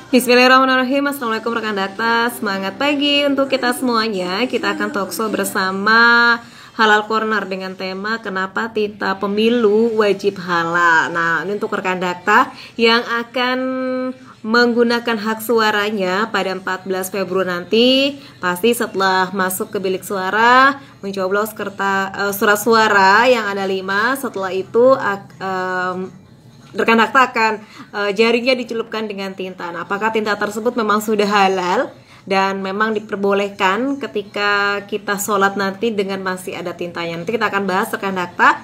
Bismillahirrahmanirrahim. Assalamualaikum rekan Dakta. Semangat pagi untuk kita semuanya. Kita akan talkshow bersama Halal Corner dengan tema kenapa tinta pemilu wajib halal. Nah, ini untuk rekan Dakta yang akan menggunakan hak suaranya pada 14 Februari nanti, pasti setelah masuk ke bilik suara mencoblos surat suara yang ada 5. Setelah itu rekan Dakta akan jaringnya dicelupkan dengan tinta. Nah, apakah tinta tersebut memang sudah halal dan memang diperbolehkan ketika kita sholat nanti dengan masih ada tintanya? Nanti kita akan bahas rekan Dakta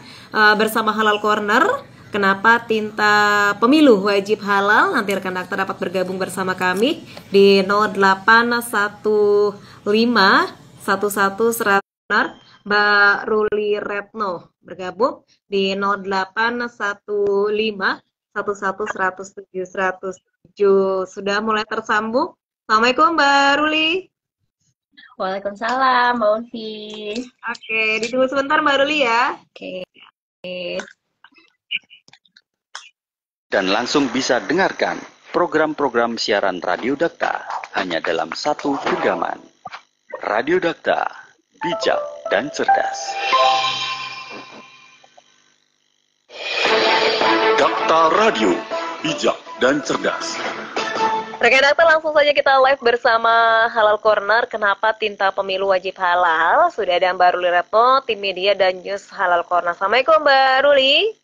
bersama Halal Corner. Kenapa tinta pemilu wajib halal? Nanti rekan Dakta dapat bergabung bersama kami di 0815 11 Mbak Ruli Retno bergabung di 0815 11 107 107. Sudah mulai tersambung. Assalamualaikum Mbak Ruli. Waalaikumsalam Mbak Ulfi. Oke, ditunggu sebentar Mbak Ruli ya. Oke. Dan langsung bisa dengarkan program-program siaran Radio Dakta hanya dalam satu genggaman. Radio Dakta, bijak dan cerdas. Dakta Radio, bijak dan cerdas. Rekan Dakta, langsung saja kita live bersama Halal Corner. Kenapa tinta pemilu wajib halal? Sudah ada Mbak Ruli Retno, tim media dan news Halal Corner. Assalamualaikum Mbak Ruli.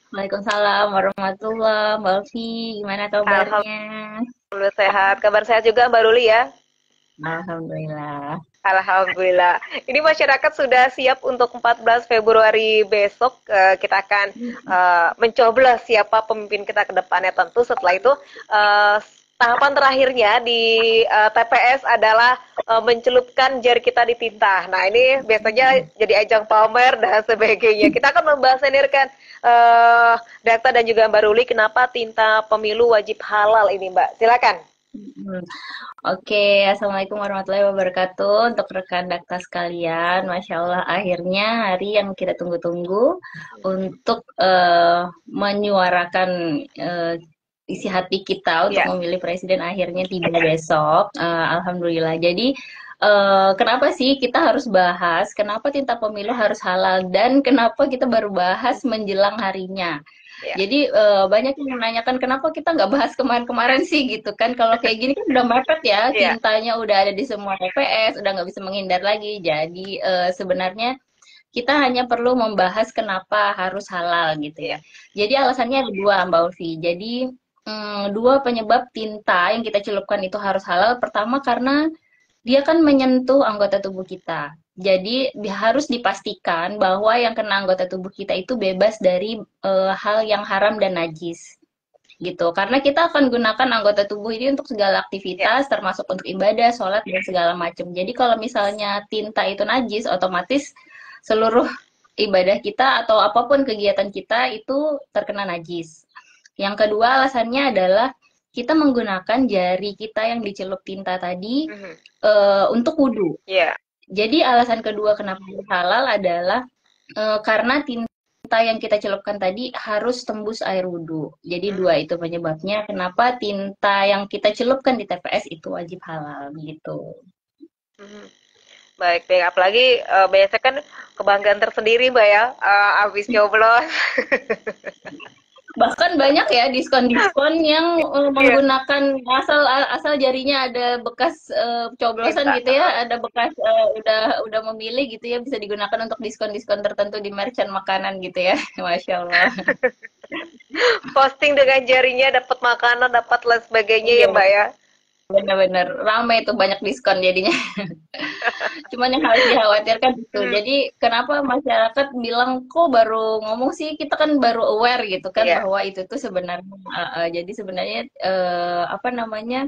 Waalaikumsalam warahmatullahi wabarakatuh. Mbak Ulfi, gimana kabarnya? Alhamdulillah sehat. Kabar sehat juga Mbak Ruli ya? Alhamdulillah. Alhamdulillah. Ini masyarakat sudah siap untuk 14 Februari besok. Kita akan mencoblos siapa pemimpin kita ke depannya. Tentu setelah itu tahapan terakhirnya di TPS adalah mencelupkan jari kita di tinta. Nah, ini biasanya jadi ajang pamer dan sebagainya. Kita akan membahas ini rekan Dakta dan juga Mbak Ruli, kenapa tinta pemilu wajib halal ini Mbak. Silakan. Oke, Assalamualaikum warahmatullahi wabarakatuh. Untuk rekan Dakta sekalian, Masya Allah, akhirnya hari yang kita tunggu-tunggu untuk menyuarakan isi hati kita untuk memilih presiden akhirnya tiba besok. Alhamdulillah. Jadi kenapa sih kita harus bahas kenapa tinta pemilu harus halal dan kenapa kita baru bahas menjelang harinya? Jadi banyak yang menanyakan kenapa kita nggak bahas kemarin-kemarin sih gitu kan? Kalau kayak gini kan udah mepet ya, tintanya udah ada di semua TPS, udah nggak bisa menghindar lagi. Jadi sebenarnya kita hanya perlu membahas kenapa harus halal gitu ya. Jadi alasannya ada dua Mbak Ulfi. Jadi dua penyebab tinta yang kita celupkan itu harus halal. Pertama karena dia kan menyentuh anggota tubuh kita. Jadi harus dipastikan bahwa yang kena anggota tubuh kita itu bebas dari hal yang haram dan najis. Gitu. Karena kita akan gunakan anggota tubuh ini untuk segala aktivitas, termasuk untuk ibadah, sholat, dan segala macam. Jadi kalau misalnya tinta itu najis, otomatis seluruh ibadah kita atau apapun kegiatan kita itu terkena najis. Yang kedua alasannya adalah kita menggunakan jari kita yang dicelup tinta tadi untuk wudhu. Jadi alasan kedua kenapa halal adalah karena tinta yang kita celupkan tadi harus tembus air wudhu. Jadi dua itu penyebabnya kenapa tinta yang kita celupkan di TPS itu wajib halal gitu. Baik, apalagi biasanya kan kebanggaan tersendiri Mbak ya, habis nyoblos. Bahkan banyak ya diskon-diskon yang menggunakan asal jarinya ada bekas coblosan gitu ya, ada bekas udah memilih gitu ya, bisa digunakan untuk diskon-diskon tertentu di merchant makanan gitu ya. Masya Allah. Posting dengan jarinya dapat makanan, dapat lain sebagainya ya Mbak ya. Benar-benar ramai itu, banyak diskon jadinya. Cuman yang harus dikhawatirkan itu. Jadi kenapa masyarakat bilang kok baru ngomong sih, kita kan baru aware gitu kan bahwa itu tuh sebenarnya jadi sebenarnya apa namanya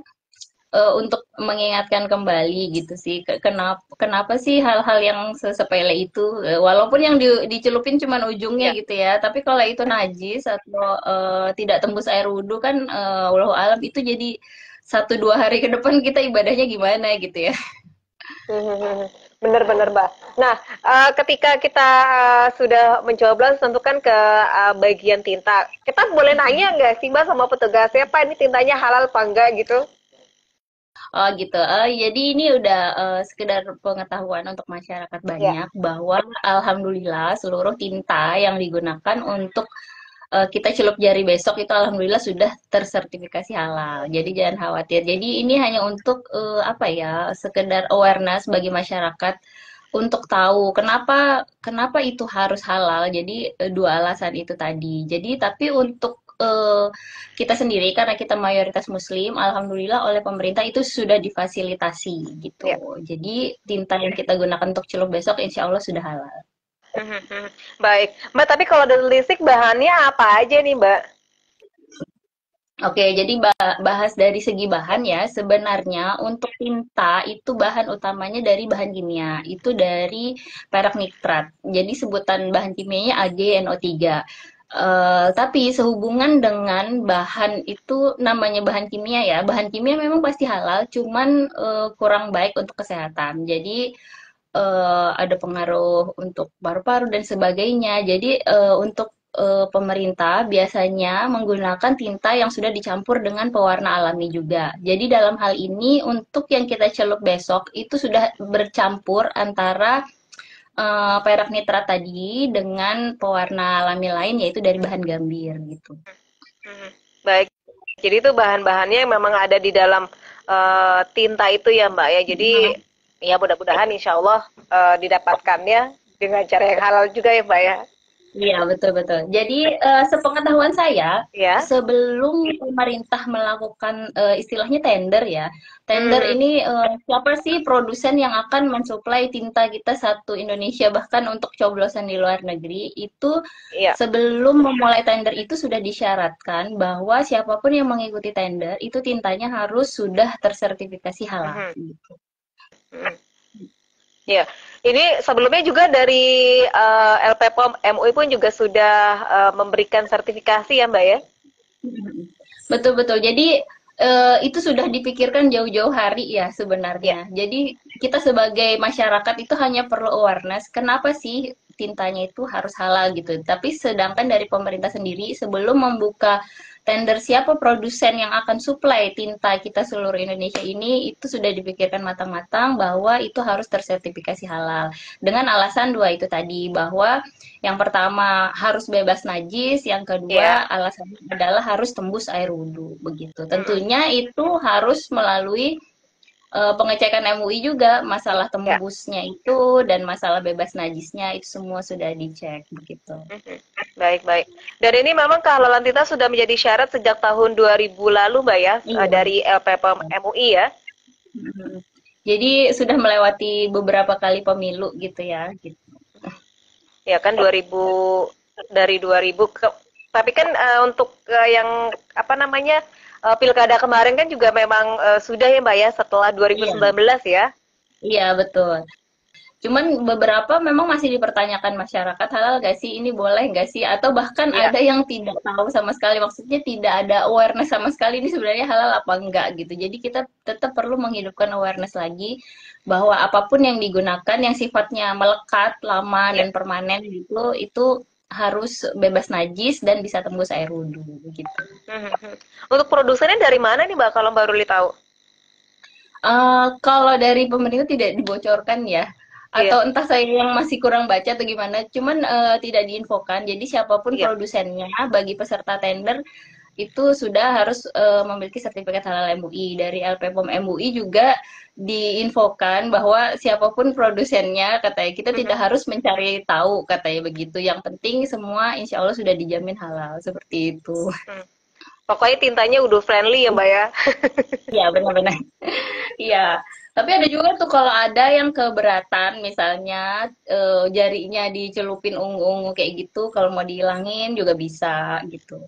untuk mengingatkan kembali gitu sih, kenapa sih hal-hal yang sepele itu, walaupun yang dicelupin cuman ujungnya gitu ya, tapi kalau itu najis atau tidak tembus air wudhu kan wallahu alam itu jadi 1-2 hari ke depan kita ibadahnya gimana gitu ya. Benar-benar, Mbak. Nah, ketika kita sudah mencoblos, tentu kan ke bagian tinta. Kita boleh nanya nggak sih, Mbak, sama petugasnya, Pak, ini tintanya halal apa enggak gitu? Oh gitu. Jadi ini udah sekedar pengetahuan untuk masyarakat Ya. banyak bahwa alhamdulillah seluruh tinta yang digunakan untuk kita celup jari besok itu alhamdulillah sudah tersertifikasi halal. Jadi jangan khawatir. Jadi ini hanya untuk apa ya, sekedar awareness bagi masyarakat untuk tahu kenapa kenapa itu harus halal. Jadi dua alasan itu tadi. Jadi tapi untuk kita sendiri karena kita mayoritas muslim, alhamdulillah oleh pemerintah itu sudah difasilitasi gitu. Ya. Jadi tinta yang kita gunakan untuk celup besok insya Allah sudah halal. Baik, Mbak. Tapi kalau dari listrik bahannya apa aja nih, Mbak? Oke, jadi bahas dari segi bahan ya, sebenarnya untuk tinta itu bahan utamanya dari bahan kimia, itu dari perak nitrat. Jadi sebutan bahan kimianya AgNO3. Tapi sehubungan dengan bahan itu namanya bahan kimia ya, bahan kimia memang pasti halal, cuman kurang baik untuk kesehatan. Jadi ada pengaruh untuk paru-paru dan sebagainya. Jadi untuk pemerintah biasanya menggunakan tinta yang sudah dicampur dengan pewarna alami juga. Jadi dalam hal ini untuk yang kita celup besok itu sudah bercampur antara perak nitrat tadi dengan pewarna alami lain yaitu dari bahan gambir gitu. Baik. Jadi itu bahan-bahannya yang memang ada di dalam tinta itu ya, Mbak ya. Jadi ya mudah-mudahan insya Allah didapatkannya dengan cara yang halal juga ya, Mbak ya. Iya, betul-betul. Jadi, sepengetahuan saya, Ya. sebelum pemerintah melakukan istilahnya tender ya, tender ini siapa sih produsen yang akan mensuplai tinta kita satu Indonesia, bahkan untuk coblosan di luar negeri, itu Iya. sebelum memulai tender itu sudah disyaratkan bahwa siapapun yang mengikuti tender, itu tintanya harus sudah tersertifikasi halal. Gitu. Ya, ini sebelumnya juga dari LPPOM MUI pun juga sudah memberikan sertifikasi ya, Mbak ya? Betul-betul. Jadi itu sudah dipikirkan jauh-jauh hari ya sebenarnya. Jadi kita sebagai masyarakat itu hanya perlu awareness. Kenapa sih tintanya itu harus halal gitu? Tapi sedangkan dari pemerintah sendiri sebelum membuka tender siapa produsen yang akan supply tinta kita seluruh Indonesia ini itu sudah dipikirkan matang-matang bahwa itu harus tersertifikasi halal. Dengan alasan dua itu tadi bahwa yang pertama harus bebas najis, yang kedua alasannya adalah harus tembus air wudhu begitu. Tentunya itu harus melalui pengecekan MUI juga masalah tembusnya itu dan masalah bebas najisnya itu semua sudah dicek begitu. Baik. Dan ini memang kehalalan tinta sudah menjadi syarat sejak tahun 2000 lalu, Mbak ya, dari LPPOM MUI ya. Jadi sudah melewati beberapa kali pemilu gitu ya. Gitu. Ya kan 2000 dari 2000 ke, tapi kan untuk yang apa namanya pilkada kemarin kan juga memang sudah ya Mbak ya setelah 2019 ya. Iya betul. Cuman beberapa memang masih dipertanyakan masyarakat halal gak sih ini boleh gak sih atau bahkan ada yang tidak tahu sama sekali maksudnya tidak ada awareness sama sekali ini sebenarnya halal apa enggak gitu. Jadi kita tetap perlu menghidupkan awareness lagi bahwa apapun yang digunakan yang sifatnya melekat lama dan permanen gitu itu harus bebas najis dan bisa tembus air wudhu gitu. Untuk produsennya dari mana nih Mbak kalau Mbak Ruli tahu? Kalau dari pemerintah tidak dibocorkan ya. Atau entah saya yang masih kurang baca atau gimana, cuman tidak diinfokan. Jadi siapapun produsennya bagi peserta tender itu sudah harus memiliki sertifikat halal MUI. Dari LPPOM MUI juga diinfokan bahwa siapapun produsennya, katanya kita tidak harus mencari tahu, katanya begitu. Yang penting semua insya Allah sudah dijamin halal, seperti itu. Pokoknya tintanya udah friendly ya Mbak ya? Iya benar-benar. Iya. Tapi ada juga tuh kalau ada yang keberatan, misalnya jarinya dicelupin ungu-ungu kayak gitu, kalau mau dihilangin juga bisa gitu.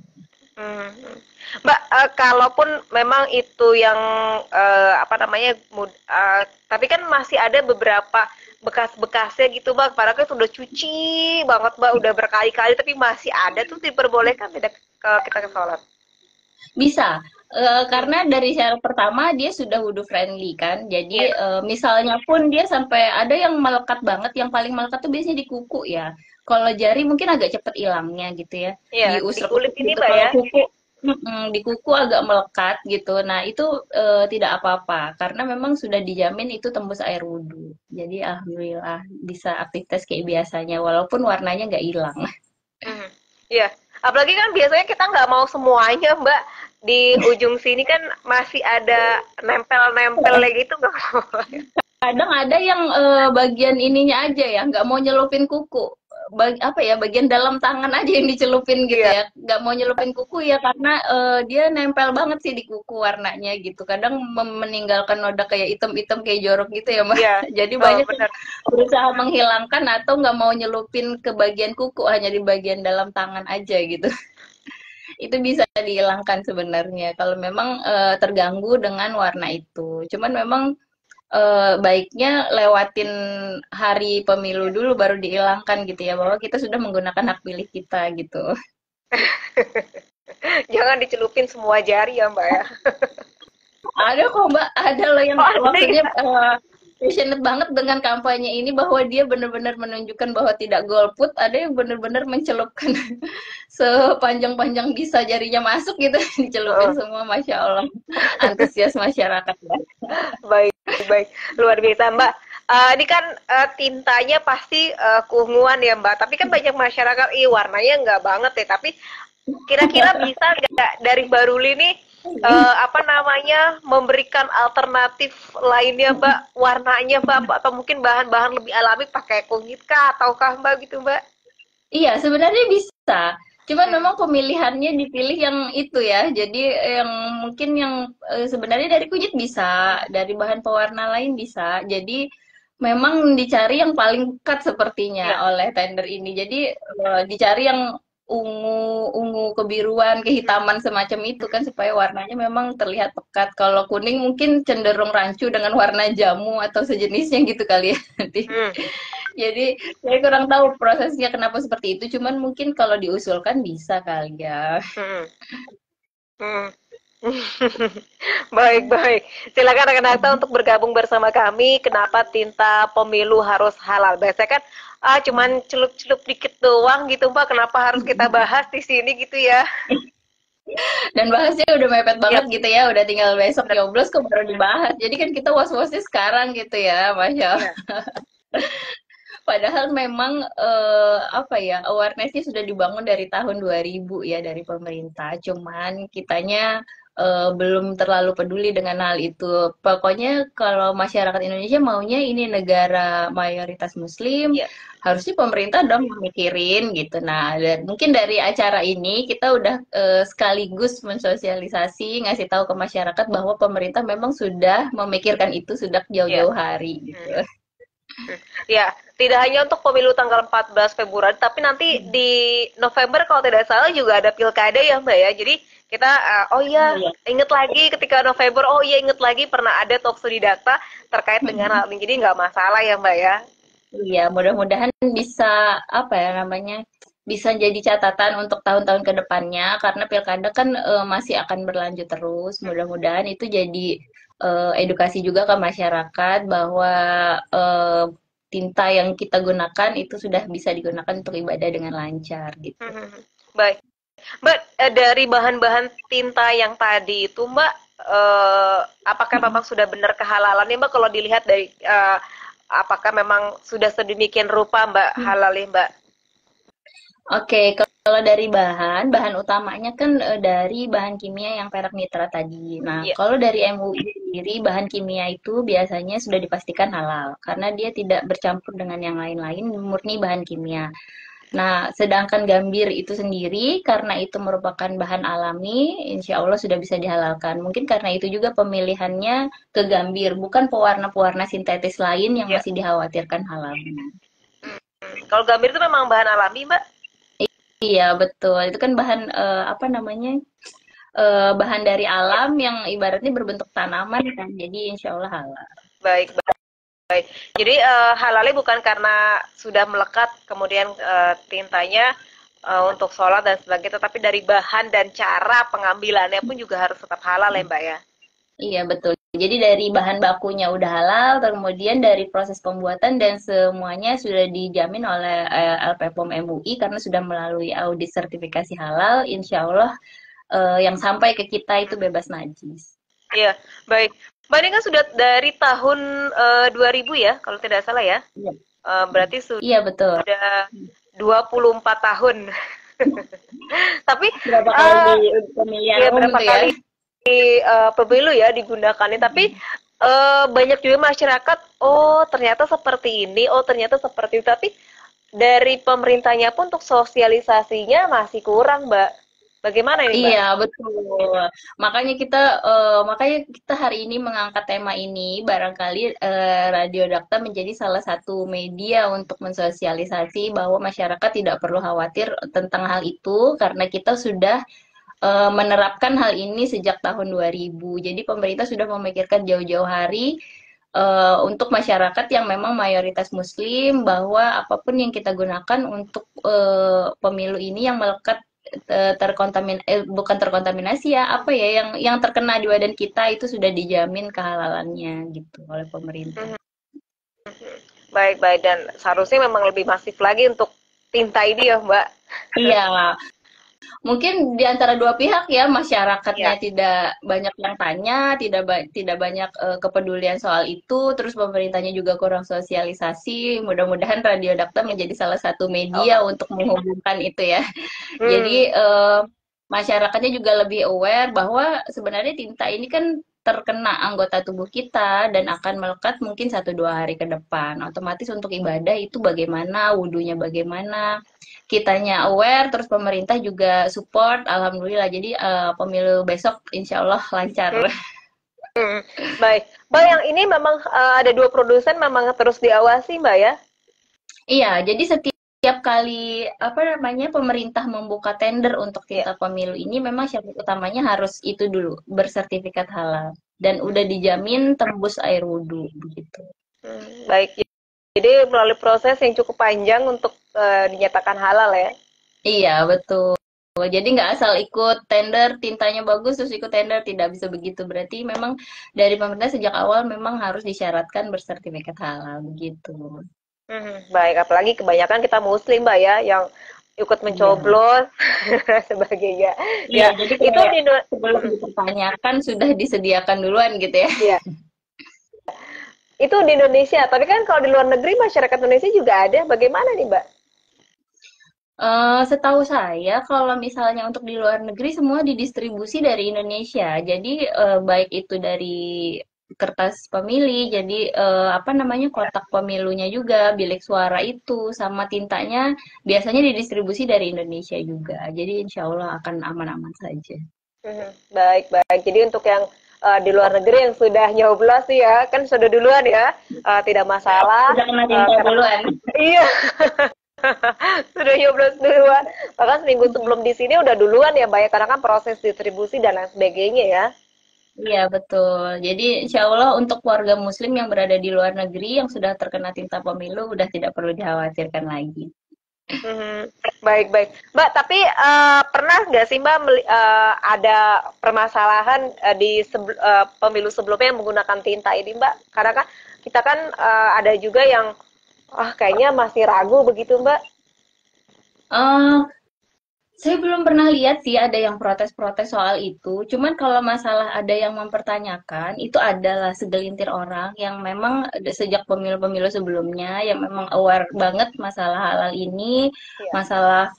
Mbak, kalaupun memang itu yang apa namanya, tapi kan masih ada beberapa bekas-bekasnya gitu Mbak, padahal kan sudah cuci banget Mbak, udah berkali-kali tapi masih ada tuh diperbolehkan tidak kalau kita ke sholat? Bisa. Karena dari syarat pertama dia sudah wudhu friendly kan, jadi Iya. misalnya pun dia sampai ada yang melekat banget, yang paling melekat tuh biasanya di kuku ya. Kalau jari mungkin agak cepet hilangnya gitu ya, Iya, di kulit diusap-usap ini gitu. Mbak Kalau ya. kuku, di kuku agak melekat gitu. Nah itu tidak apa-apa, karena memang sudah dijamin itu tembus air wudhu. Jadi alhamdulillah bisa aktivitas kayak biasanya, walaupun warnanya nggak hilang. Mhm. Iya, apalagi kan biasanya kita nggak mau semuanya, Mbak. Di ujung sini kan masih ada nempel-nempel gitu nggak mau. Kadang ada yang bagian ininya aja ya, nggak mau nyelupin kuku. Apa ya, bagian dalam tangan aja yang dicelupin gitu Iya, ya. Nggak mau nyelupin kuku ya karena dia nempel banget sih di kuku warnanya gitu. Kadang meninggalkan noda kayak item-item kayak jorok gitu ya, Mbak. iya. Jadi Oh, banyak yang benar. berusaha menghilangkan atau nggak mau nyelupin ke bagian kuku, hanya di bagian dalam tangan aja gitu. Itu bisa dihilangkan sebenarnya kalau memang terganggu dengan warna itu. Cuman memang baiknya lewatin hari pemilu dulu baru dihilangkan gitu ya, bahwa kita sudah menggunakan hak pilih kita gitu. Jangan dicelupin semua jari ya, Mbak ya. Ada kok Mbak, ada loh yang Oh, ada maksudnya ya? passionate banget dengan kampanye ini, bahwa dia benar-benar menunjukkan bahwa tidak golput. Ada yang benar-benar mencelupkan sepanjang-panjang bisa jarinya masuk gitu, dicelupin Heeh. semua, Masya Allah. Antusias masyarakat ya. Baik, baik. Luar biasa, Mbak. Ini kan tintanya pasti keunguan ya, Mbak. Tapi kan banyak masyarakat, warnanya nggak banget ya. Tapi kira-kira bisa nggak dari Mbak Ruli nih apa namanya memberikan alternatif lainnya Mbak warnanya Mbak atau mungkin bahan-bahan lebih alami pakai kunyit kah ataukah Mbak gitu Mbak? Iya, sebenarnya bisa. Cuman Hmm. memang pemilihannya dipilih yang itu ya. Jadi yang mungkin yang sebenarnya dari kunyit bisa, dari bahan pewarna lain bisa. Jadi memang dicari yang paling pekat sepertinya Iya. oleh tender ini. Jadi dicari yang ungu, ungu kebiruan, kehitaman semacam itu kan, supaya warnanya memang terlihat pekat. Kalau kuning mungkin cenderung rancu dengan warna jamu atau sejenisnya gitu kali ya nanti. Hmm. Jadi saya kurang tahu prosesnya kenapa seperti itu, cuman mungkin kalau diusulkan bisa kali ya. Hmm. Hmm. Baik, baik. Silakan rekan Akta untuk bergabung bersama kami. Kenapa tinta pemilu harus halal? Biasanya kan cuman celup-celup dikit doang gitu, Mbak. Kenapa harus kita bahas di sini gitu ya? Dan bahasnya udah mepet Ya, banget gitu ya, udah tinggal besok benar. nyoblos kok baru dibahas. Jadi kan kita was-wasnya sekarang gitu ya, Masya Allah. Ya. Padahal memang apa ya, awareness-nya sudah dibangun dari tahun 2000 ya, dari pemerintah. Cuman kitanya belum terlalu peduli dengan hal itu. Pokoknya kalau masyarakat Indonesia maunya ini negara mayoritas Muslim, Ya. harusnya pemerintah dong memikirin gitu. Nah, dan mungkin dari acara ini kita udah sekaligus mensosialisasi, ngasih tahu ke masyarakat bahwa pemerintah memang sudah memikirkan itu sudah Ya. jauh-jauh hari gitu. Hmm. Ya, tidak hanya untuk pemilu tanggal 14 Februari, tapi nanti di November kalau tidak salah juga ada pilkada ya Mbak ya. Jadi kita, oh iya, Iya. inget lagi ketika November, oh iya inget lagi pernah ada talk di data terkait dengan hal ini. Jadi nggak masalah ya Mbak ya. Iya, mudah-mudahan bisa apa ya namanya, bisa jadi catatan untuk tahun-tahun ke depannya, karena pilkada kan masih akan berlanjut terus. Mudah-mudahan itu jadi edukasi juga ke masyarakat bahwa eh, tinta yang kita gunakan itu sudah bisa digunakan untuk ibadah dengan lancar gitu. Baik. Mbak, dari bahan-bahan tinta yang tadi itu Mbak, apakah memang sudah benar kehalalannya Mbak kalau dilihat dari apakah memang sudah sedemikian rupa Mbak halalnya Mbak? Oke, kalau dari bahan, bahan utamanya kan dari bahan kimia yang perak nitrat tadi. Nah, Iya. kalau dari MUI sendiri, bahan kimia itu biasanya sudah dipastikan halal, karena dia tidak bercampur dengan yang lain-lain, murni bahan kimia. Nah, sedangkan gambir itu sendiri, karena itu merupakan bahan alami, insya Allah sudah bisa dihalalkan. Mungkin karena itu juga pemilihannya ke gambir, bukan pewarna-pewarna sintetis lain yang Iya. masih dikhawatirkan halal. Kalau gambir itu memang bahan alami Mbak? Iya, betul. Itu kan bahan apa namanya? Bahan dari alam yang ibaratnya berbentuk tanaman kan. Jadi insya Allah halal. Baik, baik. Jadi halalnya bukan karena sudah melekat kemudian tintanya untuk sholat dan sebagainya, tetapi dari bahan dan cara pengambilannya pun juga harus tetap halal ya Mbak ya. Iya betul. Jadi dari bahan bakunya udah halal, kemudian dari proses pembuatan dan semuanya sudah dijamin oleh LPPOM MUI karena sudah melalui audit sertifikasi halal. Insya Allah yang sampai ke kita itu bebas najis. Iya, baik. Mbak ini kan sudah dari tahun 2000 ya, kalau tidak salah ya. Iya. Berarti Iya betul. sudah 24 tahun. Tapi Berapa kali pemilihan ya, umum berapa tuh ya? kali pemilu ya digunakannya, tapi banyak juga masyarakat, oh ternyata seperti ini, oh ternyata seperti itu, tapi dari pemerintahnya pun untuk sosialisasinya masih kurang, Mbak. Bagaimana ini, Mbak? Iya betul. Makanya kita hari ini mengangkat tema ini. Barangkali Radio Dakta menjadi salah satu media untuk mensosialisasi bahwa masyarakat tidak perlu khawatir tentang hal itu karena kita sudah menerapkan hal ini sejak tahun 2000. Jadi pemerintah sudah memikirkan jauh-jauh hari untuk masyarakat yang memang mayoritas Muslim bahwa apapun yang kita gunakan untuk pemilu ini yang melekat bukan terkontaminasi ya apa ya yang terkena di badan kita itu sudah dijamin kehalalannya gitu oleh pemerintah. Baik, dan seharusnya memang lebih masif lagi untuk tinta ini ya, Mbak. Iya. Mungkin di antara dua pihak ya masyarakatnya tidak banyak yang tanya, tidak banyak kepedulian soal itu, terus pemerintahnya juga kurang sosialisasi. Mudah-mudahan Radio Dakta menjadi salah satu media untuk menghubungkan itu ya. Jadi masyarakatnya juga lebih aware bahwa sebenarnya tinta ini kan terkena anggota tubuh kita dan akan melekat mungkin 1-2 hari ke depan. Otomatis untuk ibadah itu bagaimana, wudhunya bagaimana, kitanya aware, terus pemerintah juga support, alhamdulillah. Jadi pemilu besok insya Allah lancar. Baik, Mbak yang ini memang ada 2 produsen memang terus diawasi, Mbak ya? Iya, jadi setiap kali pemerintah membuka tender untuk tinta pemilu ini memang syarat utamanya harus itu dulu bersertifikat halal dan udah dijamin tembus air wudhu begitu. Baik. Jadi melalui proses yang cukup panjang untuk dinyatakan halal ya? Iya, betul. Jadi nggak asal ikut tender, tintanya bagus terus ikut tender, tidak bisa begitu. Berarti memang dari pemerintah sejak awal memang harus disyaratkan bersertifikat halal begitu. Baik, apalagi kebanyakan kita Muslim, Mbak ya, yang ikut mencoblos sebagainya. Iya, jadi itu sebelum dipertanyakan sudah disediakan duluan gitu ya. Iya. Itu di Indonesia, tapi kan kalau di luar negeri masyarakat Indonesia juga ada. Bagaimana nih, Mbak? Setahu saya kalau misalnya untuk di luar negeri semua didistribusi dari Indonesia. Jadi baik itu dari kertas pemilih, jadi kotak pemilunya juga, bilik suara itu sama tintanya biasanya didistribusi dari Indonesia juga. Jadi insya Allah akan aman-aman saja. Baik. Jadi untuk yang di luar negeri yang sudah nyoblos ya, kan sudah duluan ya, tidak masalah. Sudah kena tinta duluan. Iya. Sudah nyoblos duluan. Bahkan seminggu sebelum di sini udah duluan ya, Mbak ya, karena kan proses distribusi dan lain sebagainya ya. Iya betul. Jadi insya Allah untuk warga Muslim yang berada di luar negeri yang sudah terkena tinta pemilu udah tidak perlu dikhawatirkan lagi. Baik. Mbak, tapi pernah nggak sih Mbak ada permasalahan di pemilu sebelumnya yang menggunakan tinta ini, Mbak? Karena kan kita kan ada juga yang kayaknya masih ragu begitu, Mbak. Saya belum pernah lihat sih ada yang protes-protes soal itu. Cuman kalau masalah ada yang mempertanyakan, itu adalah segelintir orang yang memang sejak pemilu-pemilu sebelumnya yang memang aware banget masalah halal ini, masalah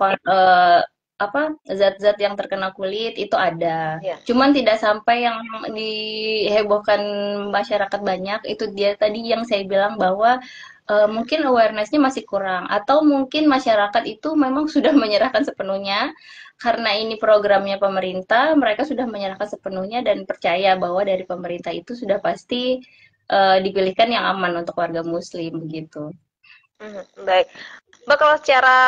zat-zat yang terkena kulit itu ada. Cuman tidak sampai yang dihebohkan masyarakat banyak. Itu dia tadi yang saya bilang bahwa mungkin awareness-nya masih kurang atau mungkin masyarakat itu memang sudah menyerahkan sepenuhnya karena ini programnya pemerintah, mereka sudah menyerahkan sepenuhnya dan percaya bahwa dari pemerintah itu sudah pasti dipilihkan yang aman untuk warga Muslim begitu. Baik, Mbak, kalau secara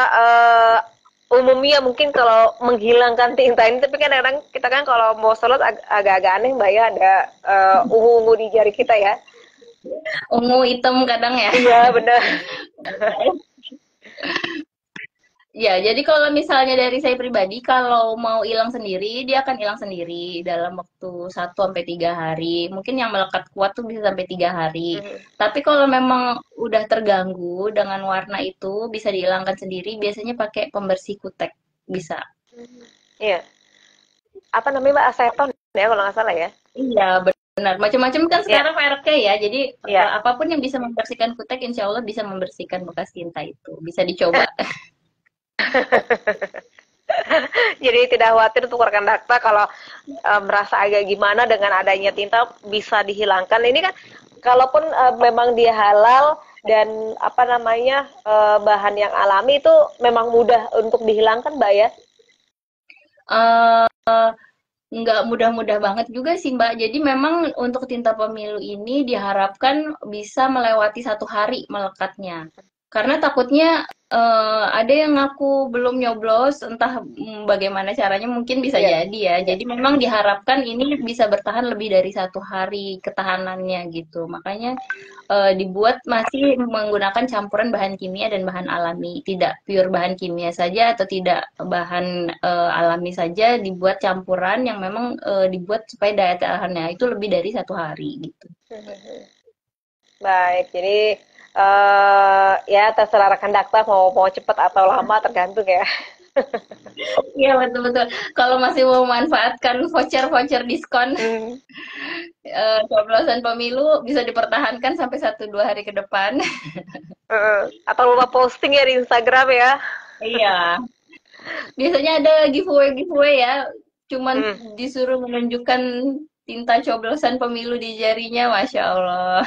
umumnya mungkin kalau menghilangkan tinta ini, tapi kan kadang kita kan kalau mau sholat agak-agak aneh, Mbak ya, ada ungu-ungu di jari kita ya. Ungu hitam kadang ya. Iya benar. Ya, jadi kalau misalnya dari saya pribadi, kalau mau hilang sendiri, dia akan hilang sendiri dalam waktu 1 sampai 3 hari. Mungkin yang melekat kuat tuh bisa sampai 3 hari. Mhm. Tapi kalau memang udah terganggu dengan warna itu, bisa dihilangkan sendiri. Biasanya pakai pembersih kutek. Bisa. Iya. Apa namanya Mbak, aseton ya kalau nggak salah ya? Iya, benar. Macam-macam kan Iya, sekarang mereknya ya. Jadi iya. apapun yang bisa membersihkan kutek, insya Allah bisa membersihkan bekas tinta itu. Bisa dicoba. Jadi tidak khawatir untuk rekan dakta kalau merasa agak gimana dengan adanya tinta bisa dihilangkan. Ini kan kalaupun memang dia halal dan apa namanya bahan yang alami itu memang mudah untuk dihilangkan, Mbak ya? Eh nggak mudah-mudah banget juga sih Mbak. Jadi memang untuk tinta pemilu ini diharapkan bisa melewati 1 hari melekatnya. Karena takutnya ada yang ngaku belum nyoblos, entah bagaimana caranya mungkin bisa Iya. jadi ya. Jadi memang diharapkan ini bisa bertahan lebih dari 1 hari ketahanannya gitu. Makanya dibuat masih menggunakan campuran bahan kimia dan bahan alami, tidak pure bahan kimia saja atau tidak bahan alami saja, dibuat campuran yang memang dibuat supaya daya tahannya itu lebih dari 1 hari gitu. Baik, jadi ya terserah rekan dakta mau mau cepat atau lama tergantung ya. Iya betul-betul. Kalau masih mau memanfaatkan voucher-voucher diskon Hmm. coblosan pemilu bisa dipertahankan sampai 1 2 hari ke depan. Atau lupa posting ya di Instagram ya. Iya. Biasanya ada giveaway-giveaway ya, cuman Hmm. disuruh menunjukkan tinta coblosan pemilu di jarinya, Masya Allah.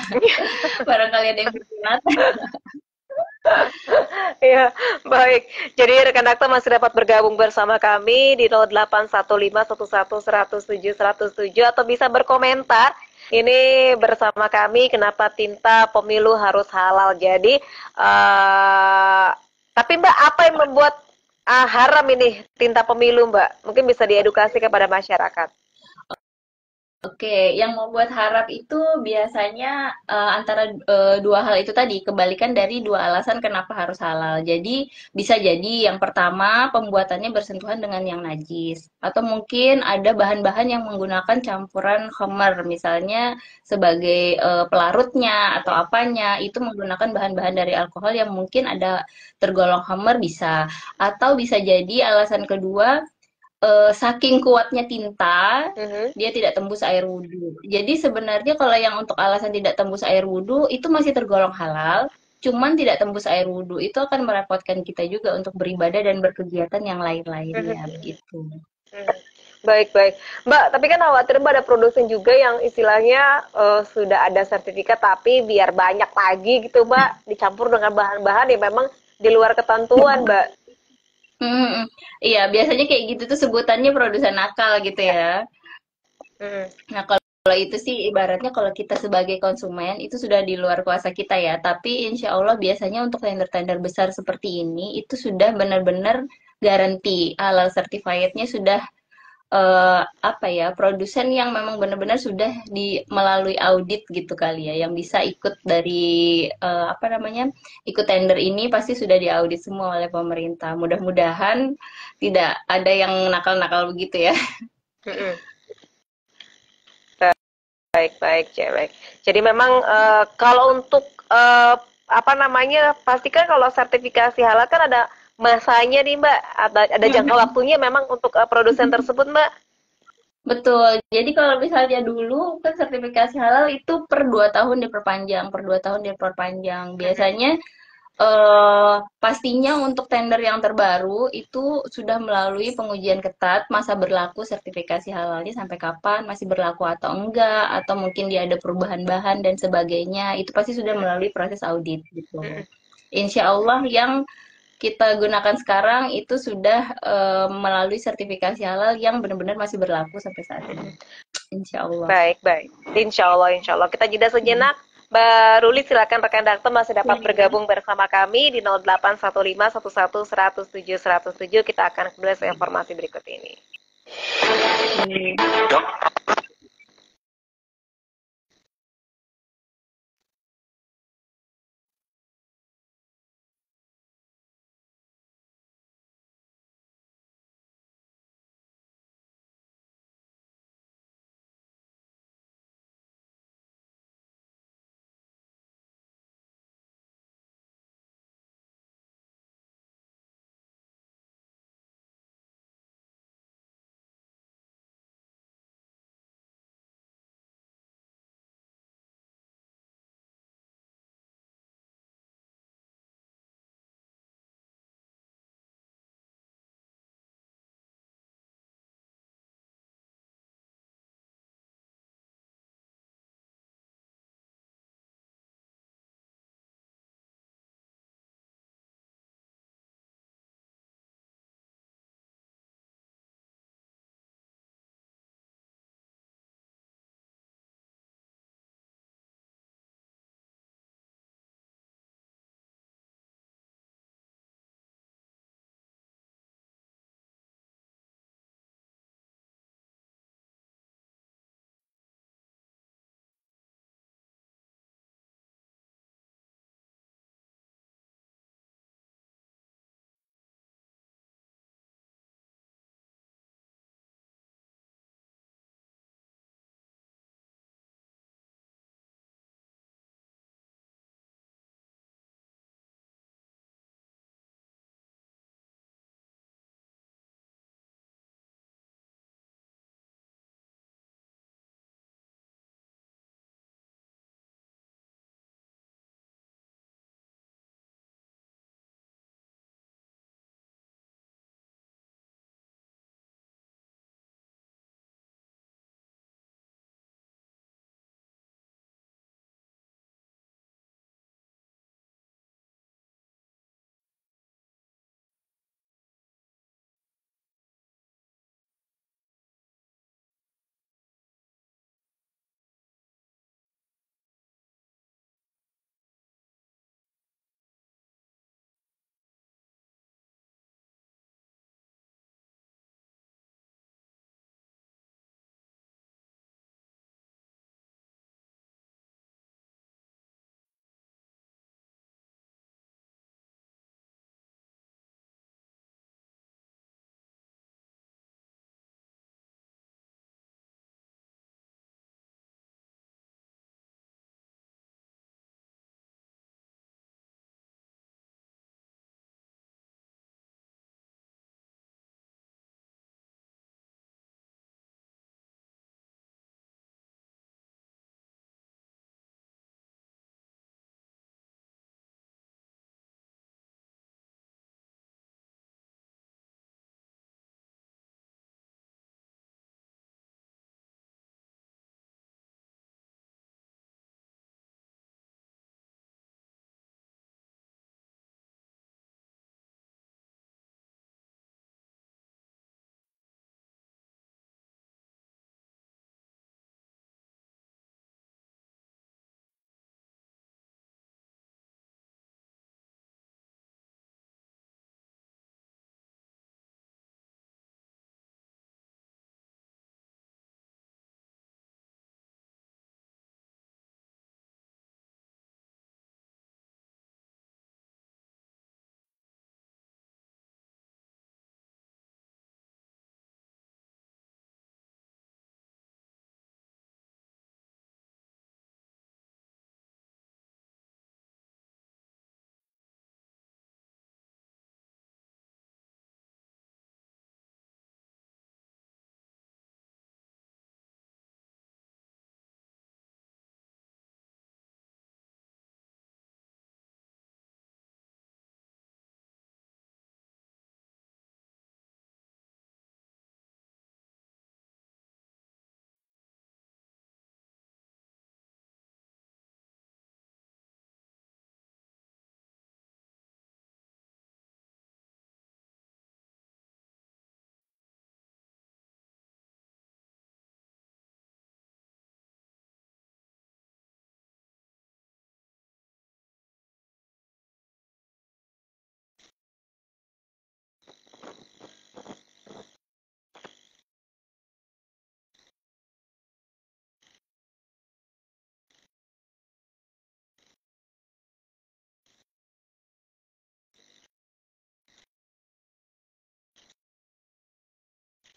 Barangkali ada yang berminat. Iya, baik. Jadi rekan dakta masih dapat bergabung bersama kami di 0815111107 atau bisa berkomentar ini bersama kami kenapa tinta pemilu harus halal. Jadi tapi Mbak, apa yang membuat haram ini tinta pemilu, Mbak? Mungkin bisa diedukasi kepada masyarakat. Oke, yang membuat harap itu biasanya antara dua hal itu tadi, kebalikan dari dua alasan kenapa harus halal. Jadi, bisa jadi yang pertama pembuatannya bersentuhan dengan yang najis, atau mungkin ada bahan-bahan yang menggunakan campuran khamar, misalnya sebagai pelarutnya atau apanya, itu menggunakan bahan-bahan dari alkohol yang mungkin ada tergolong khamar bisa, atau bisa jadi alasan kedua saking kuatnya tinta, Mhm. dia tidak tembus air wudhu. Jadi sebenarnya kalau yang untuk alasan tidak tembus air wudhu, itu masih tergolong halal, cuman tidak tembus air wudhu. Itu akan merepotkan kita juga untuk beribadah dan berkegiatan yang lain-lainnya, Mhm. begitu. Mhm. Baik, baik. Mbak, tapi kan khawatir Mbak ada produsen juga yang istilahnya sudah ada sertifikat tapi biar banyak lagi gitu Mbak, dicampur dengan bahan-bahan yang memang di luar ketentuan Mbak. Hmm, iya, biasanya kayak gitu tuh sebutannya produsen nakal gitu Ya. ya. Mhm. Nah, kalau itu sih ibaratnya kalau kita sebagai konsumen itu sudah di luar kuasa kita ya. Tapi insya Allah biasanya untuk tender-tender besar seperti ini itu sudah benar-benar garansi halal certified-nya sudah apa ya, produsen yang memang benar-benar sudah melalui audit gitu kali ya, yang bisa ikut dari apa namanya, ikut tender ini pasti sudah diaudit semua oleh pemerintah. Mudah-mudahan tidak ada yang nakal-nakal begitu ya. Mhm. Baik, baik, baik. Jadi memang kalau untuk apa namanya, pastikan kalau sertifikasi halal kan ada masanya nih Mbak, ada jangka waktunya memang untuk produsen tersebut Mbak. Betul. Jadi kalau misalnya dulu kan sertifikasi halal itu per 2 tahun diperpanjang, per 2 tahun diperpanjang. Biasanya pastinya untuk tender yang terbaru itu sudah melalui pengujian ketat, masa berlaku sertifikasi halalnya sampai kapan, masih berlaku atau enggak, atau mungkin dia ada perubahan bahan dan sebagainya. Itu pasti sudah melalui proses audit gitu. Insya Allah yang kita gunakan sekarang itu sudah melalui sertifikasi halal yang benar-benar masih berlaku sampai saat ini. Insya Allah. Baik, baik. Insya Allah, insya Allah. Kita jeda sejenak. Mbak Ruli, silakan rekan dakta masih dapat bergabung bersama kami di 081511100707. Kita akan kembali ke informasi berikut ini.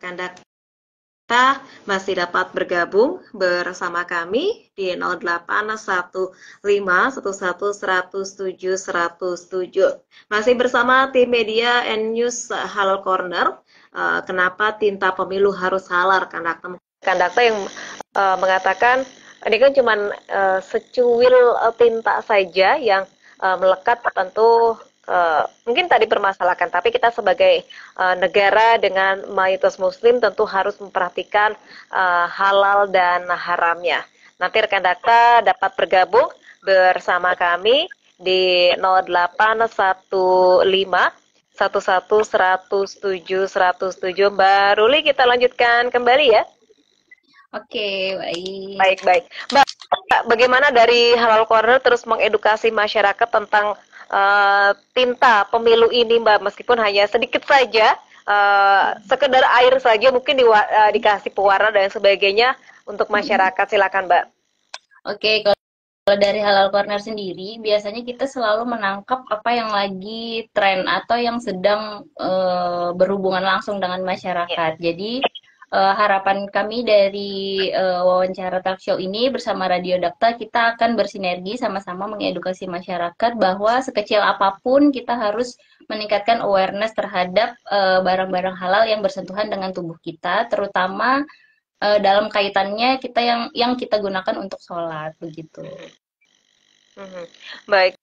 Kandak kita masih dapat bergabung bersama kami di 0815111007. Masih bersama tim media and news Halal Corner. Kenapa tinta pemilu harus halal? Kandakta yang mengatakan ini kan cuma secuil tinta saja yang melekat, tentu mungkin tadi permasalahkan, tapi kita sebagai negara dengan mayoritas muslim tentu harus memperhatikan halal dan haramnya. Nanti rekan Dakta dapat bergabung bersama kami di 0815111007. Mbak Ruli, kita lanjutkan kembali ya. Oke, baik. Baik. Mbak, bagaimana dari Halal Corner terus mengedukasi masyarakat tentang tinta pemilu ini, Mbak, meskipun hanya sedikit saja, sekedar air saja mungkin dikasih pewarna dan sebagainya untuk masyarakat. Silakan, Mbak. Oke, kalau dari Halal Corner sendiri, biasanya kita selalu menangkap apa yang lagi tren atau yang sedang berhubungan langsung dengan masyarakat. Jadi harapan kami dari wawancara talk show ini bersama Radio Dakta, kita akan bersinergi sama-sama mengedukasi masyarakat bahwa sekecil apapun kita harus meningkatkan awareness terhadap barang-barang halal yang bersentuhan dengan tubuh kita, terutama dalam kaitannya kita yang kita gunakan untuk sholat, begitu. Baik.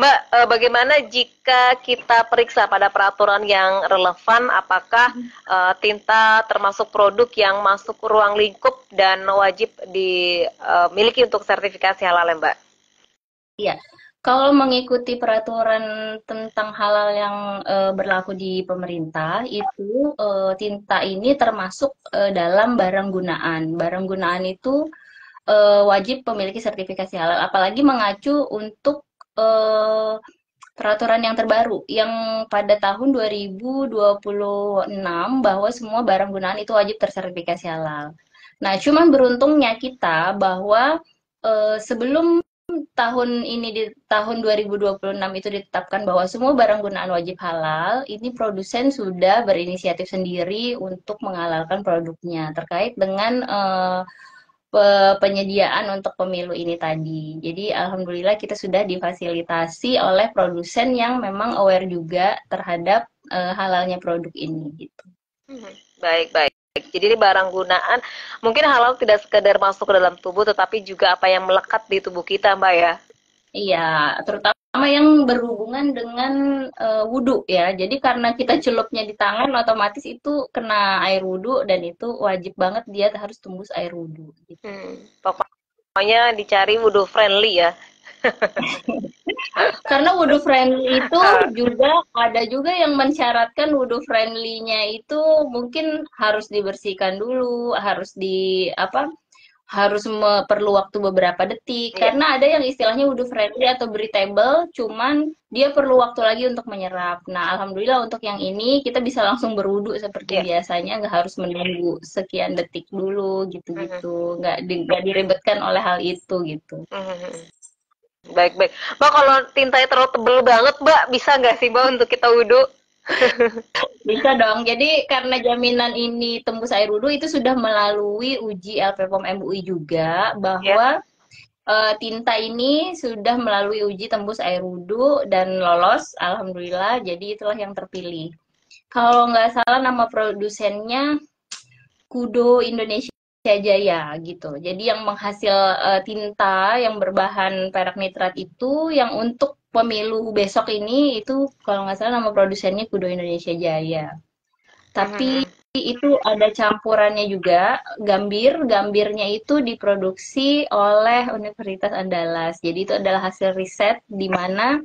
Mbak, bagaimana jika kita periksa pada peraturan yang relevan, apakah tinta termasuk produk yang masuk ruang lingkup dan wajib dimiliki untuk sertifikasi halal ya, Mbak? Iya, kalau mengikuti peraturan tentang halal yang berlaku di pemerintah, itu tinta ini termasuk dalam barang gunaan. Barang gunaan itu wajib memiliki sertifikasi halal, apalagi mengacu untuk peraturan yang terbaru yang pada tahun 2026 bahwa semua barang gunaan itu wajib tersertifikasi halal. Nah, cuman beruntungnya kita bahwa sebelum tahun ini di tahun 2026 itu ditetapkan bahwa semua barang gunaan wajib halal, ini produsen sudah berinisiatif sendiri untuk menghalalkan produknya terkait dengan penyediaan untuk pemilu ini tadi. Jadi alhamdulillah kita sudah difasilitasi oleh produsen yang memang aware juga terhadap halalnya produk ini gitu. Baik. Jadi ini barang gunaan mungkin halal tidak sekedar masuk ke dalam tubuh, tetapi juga apa yang melekat di tubuh kita, Mbak ya. Iya, terutama yang berhubungan dengan wudhu ya. Jadi karena kita celupnya di tangan, otomatis itu kena air wudhu dan itu wajib banget dia harus tembus air wudhu. Gitu. Pokoknya dicari wudhu friendly ya. Karena wudhu friendly itu juga ada juga yang mensyaratkan wudhu friendly-nya itu mungkin harus dibersihkan dulu, harus perlu waktu beberapa detik, karena ada yang istilahnya wudhu friendly atau breathable, cuman dia perlu waktu lagi untuk menyerap. Nah, alhamdulillah untuk yang ini kita bisa langsung berwudhu seperti biasanya, nggak harus menunggu sekian detik dulu gitu-gitu, nggak diribetkan oleh hal itu gitu. Baik. Mbak, kalau tintanya terlalu tebel banget, Mbak, bisa nggak sih, Mbak, untuk kita wudhu? Bisa dong. Jadi karena jaminan ini tembus air wudhu itu sudah melalui uji LPPOM MUI juga bahwa tinta ini sudah melalui uji tembus air wudhu dan lolos, alhamdulillah. Jadi itulah yang terpilih. Kalau nggak salah nama produsennya Kudo Indonesia Jaya gitu. Jadi yang menghasil tinta yang berbahan perak nitrat itu yang untuk pemilu besok ini itu kalau nggak salah nama produsennya Kudo Indonesia Jaya. Tapi itu ada campurannya juga, gambirnya itu diproduksi oleh Universitas Andalas. Jadi itu adalah hasil riset di mana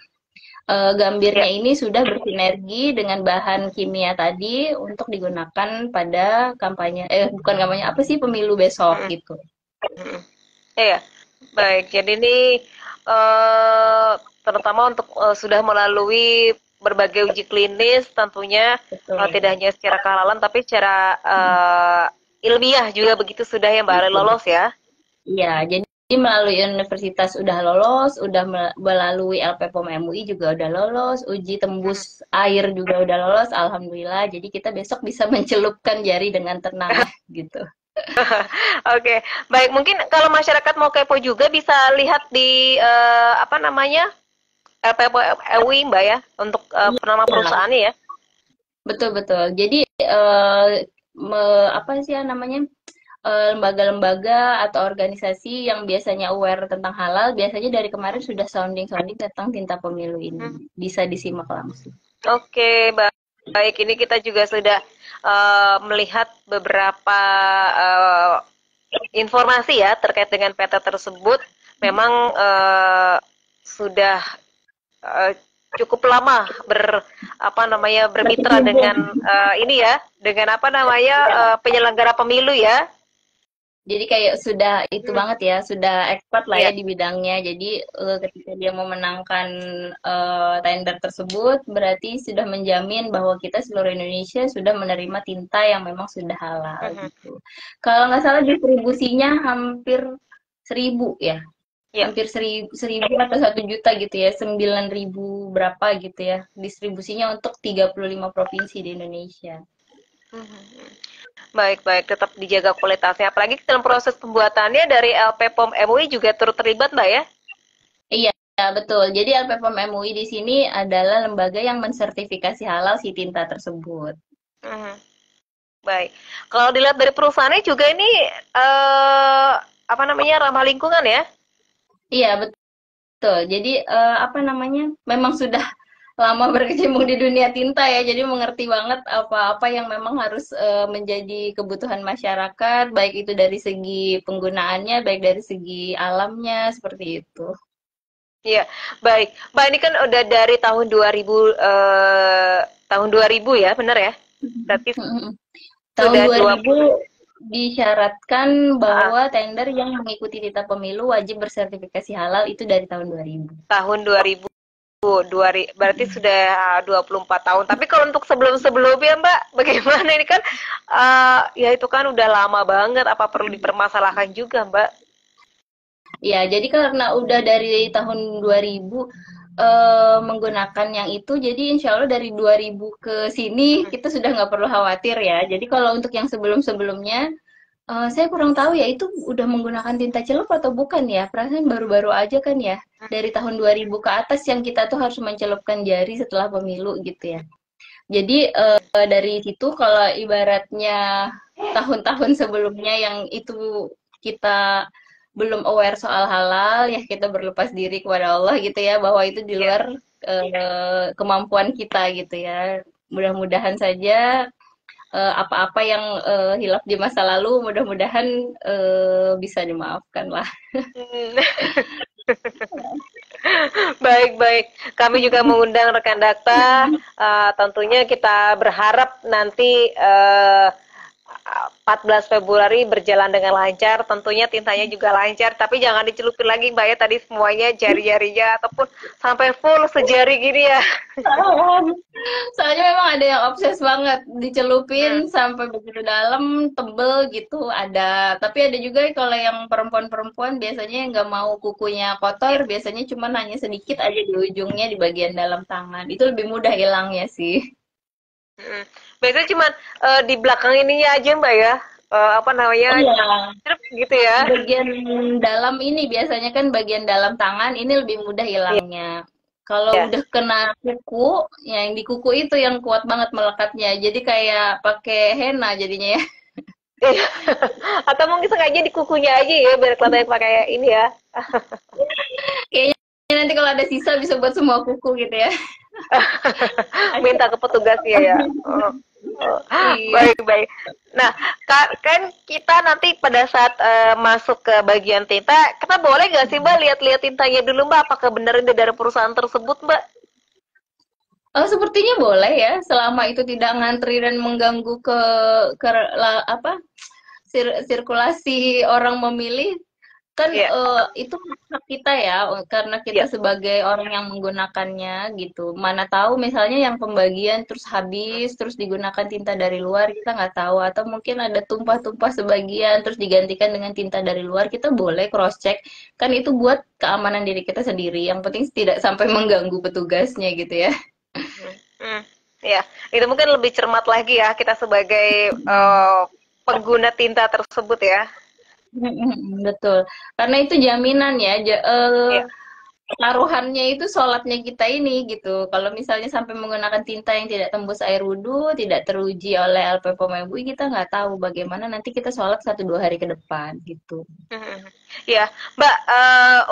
gambirnya ini sudah bersinergi dengan bahan kimia tadi untuk digunakan pada pemilu besok gitu. Iya, baik. Jadi ini terutama untuk sudah melalui berbagai uji klinis tentunya, tidak hanya secara kehalalan tapi secara ilmiah juga begitu sudah ya Mbak lolos ya. Iya, jadi melalui universitas udah lolos, udah melalui LPPOM MUI juga udah lolos, uji tembus air juga udah lolos, alhamdulillah. Jadi kita besok bisa mencelupkan jari dengan tenang gitu. Oke, baik. Mungkin kalau masyarakat mau kepo juga bisa lihat di apa namanya LPPOM MUI Mbak ya, untuk nama perusahaannya ya. Betul. Jadi apa sih ya namanya? Lembaga-lembaga atau organisasi yang biasanya aware tentang halal, biasanya dari kemarin sudah sounding tentang tinta pemilu ini. Bisa disimak langsung. Oke, baik. Ini kita juga sudah melihat beberapa informasi ya terkait dengan PT tersebut. Memang sudah cukup lama bermitra dengan ini ya, dengan penyelenggara pemilu ya. Jadi kayak sudah itu banget ya, sudah expert lah ya di bidangnya. Jadi ketika dia memenangkan tender tersebut, berarti sudah menjamin bahwa kita seluruh Indonesia sudah menerima tinta yang memang sudah halal gitu. Kalau nggak salah distribusinya hampir 1.000 ya. Hampir 1.000 atau 1 juta gitu ya, 9.000 berapa gitu ya. Distribusinya untuk 35 provinsi di Indonesia. Baik, tetap dijaga kualitasnya. Apalagi dalam proses pembuatannya dari LPPOM MUI juga turut terlibat, Mbak ya? Iya, betul. Jadi LPPOM MUI di sini adalah lembaga yang mensertifikasi halal si tinta tersebut. Baik. Kalau dilihat dari perusahaannya juga ini ramah lingkungan ya? Iya, betul. Jadi memang sudah lama berkecimpung di dunia tinta ya, jadi mengerti banget apa-apa yang memang harus menjadi kebutuhan masyarakat, baik itu dari segi penggunaannya, baik dari segi alamnya, seperti itu. Iya, baik. Mbak, ini kan udah dari tahun 2000 ya, benar ya? Berarti tahun 2000 disyaratkan bahwa tender yang mengikuti tinta pemilu wajib bersertifikasi halal itu dari tahun 2000. Tahun 2000. Berarti sudah 24 tahun. Tapi kalau untuk sebelum-sebelumnya Mbak, bagaimana ini kan ya itu kan udah lama banget, apa perlu dipermasalahkan juga Mbak? Ya, jadi karena udah dari tahun 2000 menggunakan yang itu, jadi insya Allah dari 2000 ke sini kita sudah nggak perlu khawatir ya. Jadi kalau untuk yang sebelum-sebelumnya, saya kurang tahu ya, itu udah menggunakan tinta celup atau bukan ya? Perasaan baru-baru aja kan ya, dari tahun 2000 ke atas yang kita tuh harus mencelupkan jari setelah pemilu gitu ya. Jadi dari situ kalau ibaratnya tahun-tahun sebelumnya yang itu kita belum aware soal halal, ya kita berlepas diri kepada Allah gitu ya, bahwa itu di luar kemampuan kita gitu ya. Mudah-mudahan saja apa-apa yang hilaf di masa lalu mudah-mudahan bisa dimaafkan lah. Baik. Kami juga mengundang rekan Dakta. Tentunya kita berharap nanti 14 Februari berjalan dengan lancar, tentunya tintanya juga lancar, tapi jangan dicelupin lagi Mbak ya, tadi semuanya jari-jarinya ataupun sampai full sejari gini ya. Soalnya memang ada yang obses banget dicelupin sampai begitu dalam, tebel gitu ada. Tapi ada juga kalau yang perempuan-perempuan biasanya nggak mau kukunya kotor, biasanya cuma hanya sedikit aja di ujungnya di bagian dalam tangan. Itu lebih mudah hilangnya sih. Biasanya cuma di belakang ininya aja Mbak ya, gitu ya. Bagian dalam ini biasanya kan bagian dalam tangan ini lebih mudah hilangnya. Kalau udah kena kuku, yang di kuku itu yang kuat banget melekatnya. Jadi kayak pakai henna jadinya ya. Atau mungkin sengaja di kukunya aja ya, biar kelihatan pakai ini ya. Kayaknya nanti kalau ada sisa bisa buat semua kuku gitu ya. Minta ke petugasnya ya. Baik. Nah, kan kita nanti pada saat masuk ke bagian tinta, kita boleh nggak sih Mbak lihat-lihat tintanya dulu Mbak, apakah benar ini dari perusahaan tersebut Mbak? Sepertinya boleh ya, selama itu tidak ngantri dan mengganggu sirkulasi orang memilih. Kan Iya. itu hak kita ya, karena kita Iya. sebagai orang yang menggunakannya gitu. Mana tahu misalnya yang pembagian terus habis, terus digunakan tinta dari luar, kita nggak tahu. Atau mungkin ada tumpah-tumpah sebagian, terus digantikan dengan tinta dari luar, kita boleh cross-check. Kan itu buat keamanan diri kita sendiri. Yang penting tidak sampai mengganggu petugasnya gitu ya. Hmm. Hmm. Ya, itu mungkin lebih cermat lagi ya kita sebagai pengguna tinta tersebut ya. Betul. Karena itu jaminan ya, Iya. taruhannya itu sholatnya kita ini gitu. Kalau misalnya sampai menggunakan tinta yang tidak tembus air wudhu, tidak teruji oleh LPPOM MUI, kita nggak tahu bagaimana nanti kita sholat 1-2 hari ke depan gitu. Mhm. Ya, Mbak,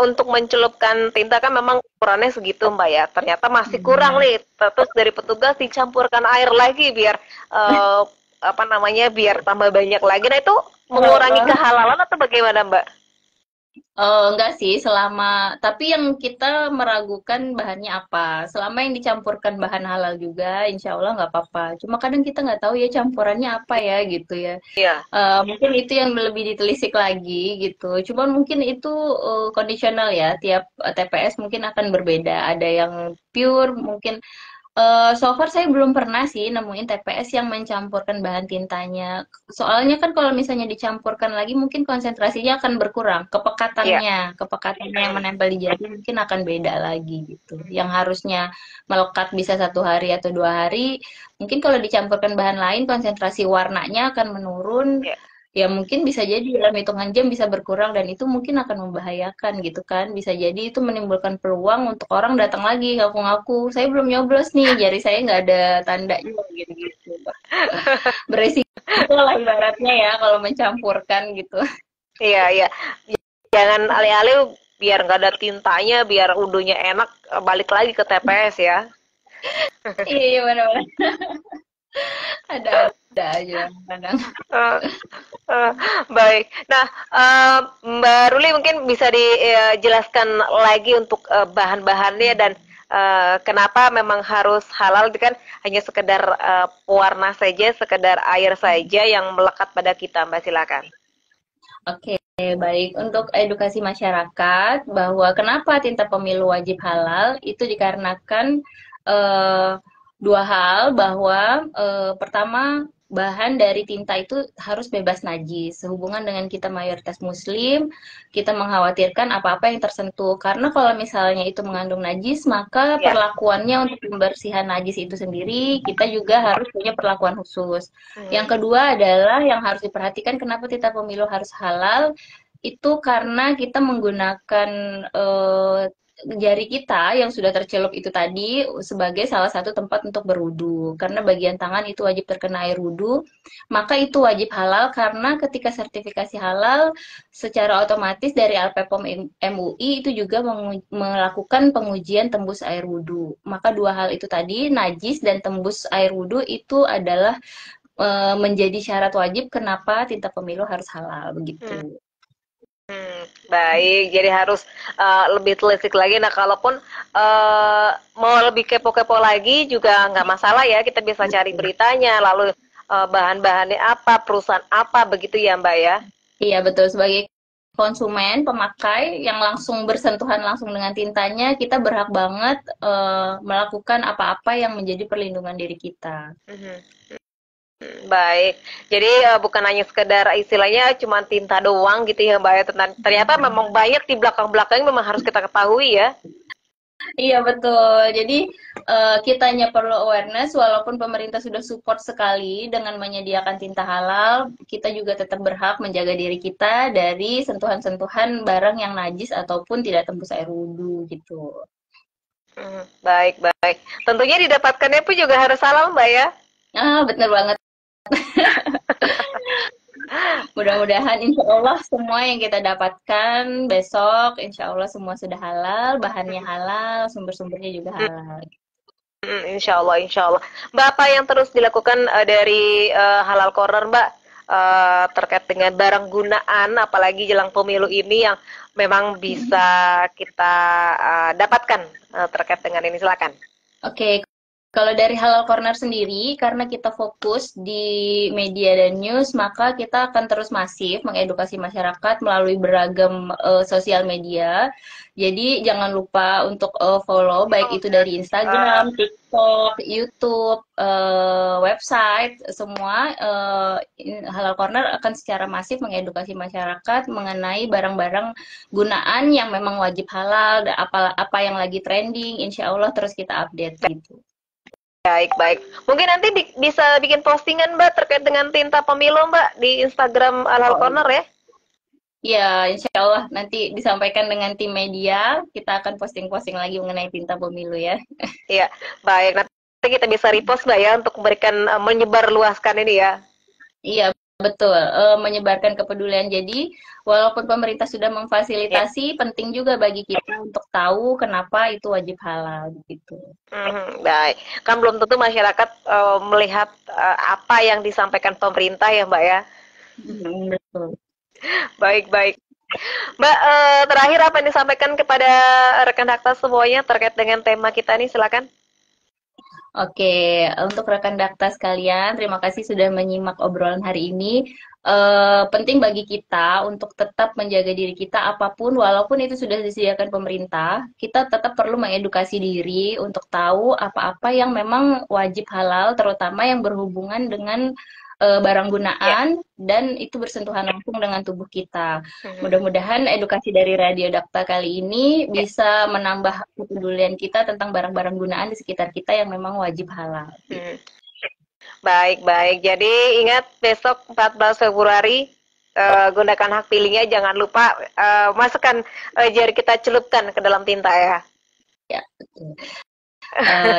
untuk mencelupkan tinta kan memang ukurannya segitu, Mbak ya. Ternyata masih kurang Hmm. nih. Terus dari petugas dicampurkan air lagi biar eh, apa namanya, biar tambah banyak lagi. Nah, itu mengurangi Oh, kehalalan atau bagaimana, Mbak? enggak sih, tapi yang kita meragukan bahannya apa. Selama yang dicampurkan bahan halal juga, insya Allah nggak apa-apa. Cuma kadang kita nggak tahu ya campurannya apa ya gitu ya. Iya. Mungkin itu yang lebih ditelisik lagi gitu. Cuman mungkin itu kondisional ya. Tiap TPS mungkin akan berbeda. Ada yang pure, mungkin so far saya belum pernah sih nemuin TPS yang mencampurkan bahan tintanya. Soalnya kan kalau misalnya dicampurkan lagi mungkin konsentrasinya akan berkurang. Iya. Kepekatannya yang menempel di jari mungkin akan beda lagi gitu. Yang harusnya melekat bisa 1 hari atau 2 hari, mungkin kalau dicampurkan bahan lain konsentrasi warnanya akan menurun. Iya. Ya mungkin bisa jadi dalam hitungan jam bisa berkurang dan itu mungkin akan membahayakan gitu kan. Bisa jadi itu menimbulkan peluang untuk orang datang lagi ngaku-ngaku, saya belum nyoblos nih, jari saya nggak ada tandanya gitu-gitu. Beresiko lah ibaratnya ya kalau mencampurkan gitu. Iya, iya. Jangan alih-alih biar nggak ada tintanya, biar udunya enak, balik lagi ke TPS ya. Iya, iya benar-benar. Ada aja kadang. Eh, eh, Baik. Nah, Mbak Ruli mungkin bisa dijelaskan lagi untuk bahan-bahannya dan kenapa memang harus halal itu kan hanya sekedar pewarna saja, sekedar air saja yang melekat pada kita, Mbak, silakan. Oke, baik. Untuk edukasi masyarakat bahwa kenapa tinta pemilu wajib halal itu dikarenakan eh, dua hal, bahwa pertama bahan dari tinta itu harus bebas najis. Sehubungan dengan kita mayoritas Muslim, kita mengkhawatirkan apa-apa yang tersentuh. Karena kalau misalnya itu mengandung najis, maka Ya. perlakuannya untuk pembersihan najis itu sendiri, kita juga harus punya perlakuan khusus. Yang Hmm. kedua adalah yang harus diperhatikan kenapa tinta pemilu harus halal, itu karena kita menggunakan jari kita yang sudah tercelup itu tadi sebagai salah satu tempat untuk berwudu. Karena bagian tangan itu wajib terkena air wudu, maka itu wajib halal karena ketika sertifikasi halal secara otomatis dari LPPOM MUI itu juga melakukan pengujian tembus air wudu. Maka dua hal itu tadi, najis dan tembus air wudu itu adalah menjadi syarat wajib kenapa tinta pemilu harus halal Hmm. begitu. Baik, jadi harus lebih telisik lagi. Nah, kalaupun mau lebih kepo-kepo lagi juga nggak masalah ya. Kita bisa cari beritanya, lalu bahan-bahannya apa, perusahaan apa, begitu ya, Mbak ya. Iya betul, sebagai konsumen, pemakai yang langsung bersentuhan langsung dengan tintanya, kita berhak banget melakukan apa-apa yang menjadi perlindungan diri kita. Mhm. Baik, jadi bukan hanya sekedar istilahnya cuma tinta doang gitu ya, Mbak ya. Ternyata memang banyak di belakang-belakang memang harus kita ketahui ya. Iya betul. Jadi kitanya perlu awareness walaupun pemerintah sudah support sekali dengan menyediakan tinta halal, kita juga tetap berhak menjaga diri kita dari sentuhan-sentuhan barang yang najis ataupun tidak tembus air wudhu gitu. Baik, baik. Tentunya didapatkannya pun juga harus halal, Mbak ya. Ah, bener banget. Mudah-mudahan insya Allah semua yang kita dapatkan besok, insya Allah semua sudah halal, bahannya halal, sumber-sumbernya juga halal. Insya Allah, insya Allah. Mbak, apa yang terus dilakukan dari Halal Corner, Mbak, terkait dengan barang gunaan, apalagi jelang pemilu ini yang memang bisa kita dapatkan terkait dengan ini, silakan. Oke, Kalau dari Halal Corner sendiri, karena kita fokus di media dan news, maka kita akan terus masif mengedukasi masyarakat melalui beragam sosial media. Jadi jangan lupa untuk follow, baik itu dari Instagram, TikTok, YouTube, website, semua. Halal Corner akan secara masif mengedukasi masyarakat mengenai barang-barang gunaan yang memang wajib halal, dan apa yang lagi trending, insya Allah terus kita update gitu. Baik. Mungkin nanti bisa bikin postingan Mbak terkait dengan tinta pemilu Mbak di Instagram Halal Corner ya? Ya, insya Allah nanti disampaikan dengan tim media, kita akan posting-posting lagi mengenai tinta pemilu ya. Iya, baik. Nanti kita bisa repost Mbak ya untuk memberikan menyebarluaskan ini ya. Iya, betul. Menyebarkan kepedulian. Jadi, walaupun pemerintah sudah memfasilitasi, penting juga bagi kita untuk tahu kenapa itu wajib halal gitu. Baik, kan belum tentu masyarakat melihat apa yang disampaikan pemerintah ya Mbak ya. Betul. Baik. Mbak, terakhir apa yang disampaikan kepada rekan Dakta semuanya terkait dengan tema kita nih, silakan. Oke, untuk rekan Dakta sekalian, terima kasih sudah menyimak obrolan hari ini. Penting bagi kita untuk tetap menjaga diri kita apapun, walaupun itu sudah disediakan pemerintah, kita tetap perlu mengedukasi diri untuk tahu apa-apa yang memang wajib halal, terutama yang berhubungan dengan barang gunaan dan itu bersentuhan langsung dengan tubuh kita. Mudah-mudahan edukasi dari Radio Dakta kali ini bisa menambah kepedulian kita tentang barang-barang gunaan di sekitar kita yang memang wajib halal. Baik. Jadi ingat besok 14 Februari gunakan hak pilihnya, jangan lupa masukkan jari kita celupkan ke dalam tinta ya. Ya, betul.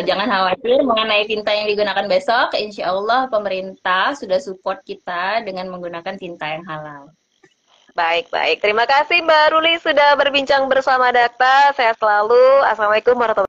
Jangan khawatir mengenai tinta yang digunakan besok, insya Allah pemerintah sudah support kita dengan menggunakan tinta yang halal. Baik. Terima kasih Mbak Ruli sudah berbincang bersama Dakta. Sehat selalu. Assalamualaikum warahmatullahi wabarakatuh.